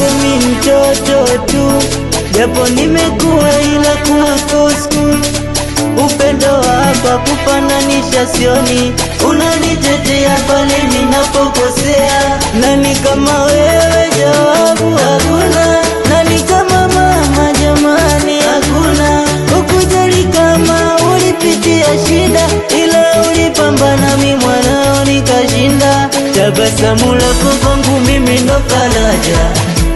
kwako mi mtoto tu, japo nimekuwa ila kwako school. Upendo hapa kufananisha sioni, unanitetea pale ninapokosea. Nani kama wewe, jawabu hakuna. Nani kama mama, jamani hakuna. Ukujali kama ulipitia shida, ila ulipambana, mi mwanao nikashinda. Tabasamu lako kwangu mimi ndo faraja,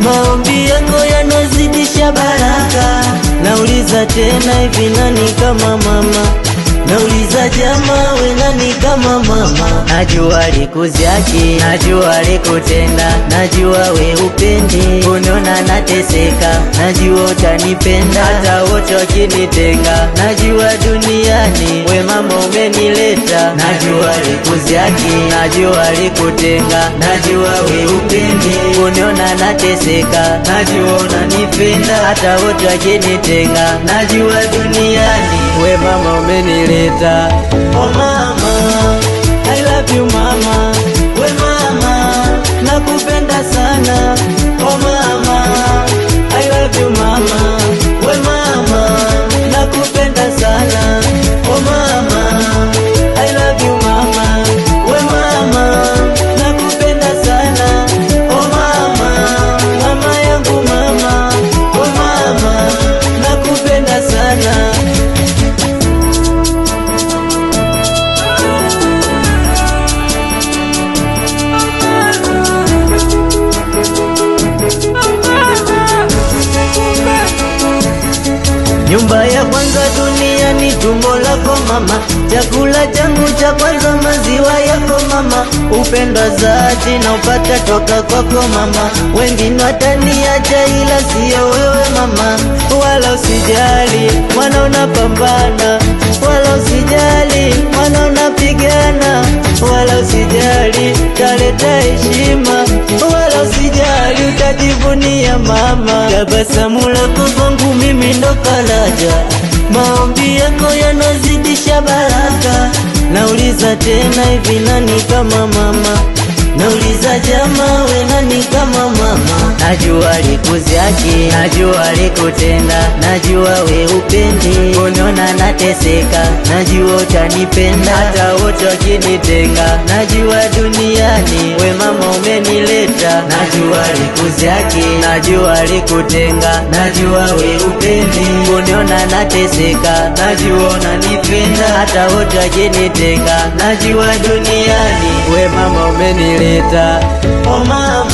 maombi yako yanazidisha baraka. Nauliza tena, hivi nani kama mama? Nauliza jamaa, we nani kama mama? Najua likuziaki, najua likutenda, najua we upendi uniona nateseka, najua utanipenda hata wote wakinitenga. Najua duniani we mama umenileta, najua likuziaki, najua likutenga, najua we upendi uniona nateseka, najua unanipenda hata wote wakinitenga. Najua duniani we mama umenileta. Oh mama, I love you mama. We mama, nakupenda sana. Oh mama, I love you mama. We mama, nakupenda sana. Oh mama, I love you mama. We mama, nakupenda sana. Oh mama, mama yangu mama. Oh mama, nakupenda sana. Nyumba ya kwanza duniani tumbo lako mama, chakula changu cha kwanza maziwa yako mama. Upendo dhati na upata toka kwako mama, wengine wataniacha ila siyo wewe mama. Wala usijali mwana unapambana, wala usijali mwana unapigana, wala usijali taleta heshima, wala usijali utajivunia mama. Tabasamu lako kwangu mimi ndo faraja, maombi yako yanazidisha baraka. Nauliza tena, hivi nani kama mama? Nauliza jamaa, we nani kama mama? Najua likuziaki, najua likutenda, najua we upendi uniona nateseka, najua utanipenda hata wote wakinitenga. Najua duniani we mama umenileta, najua likuziaki, najua likutenga, najua we upendi uniona nateseka, najua unanipenda hata wote wakinitenga. Najua duniani we mama umenileta. Oh mama,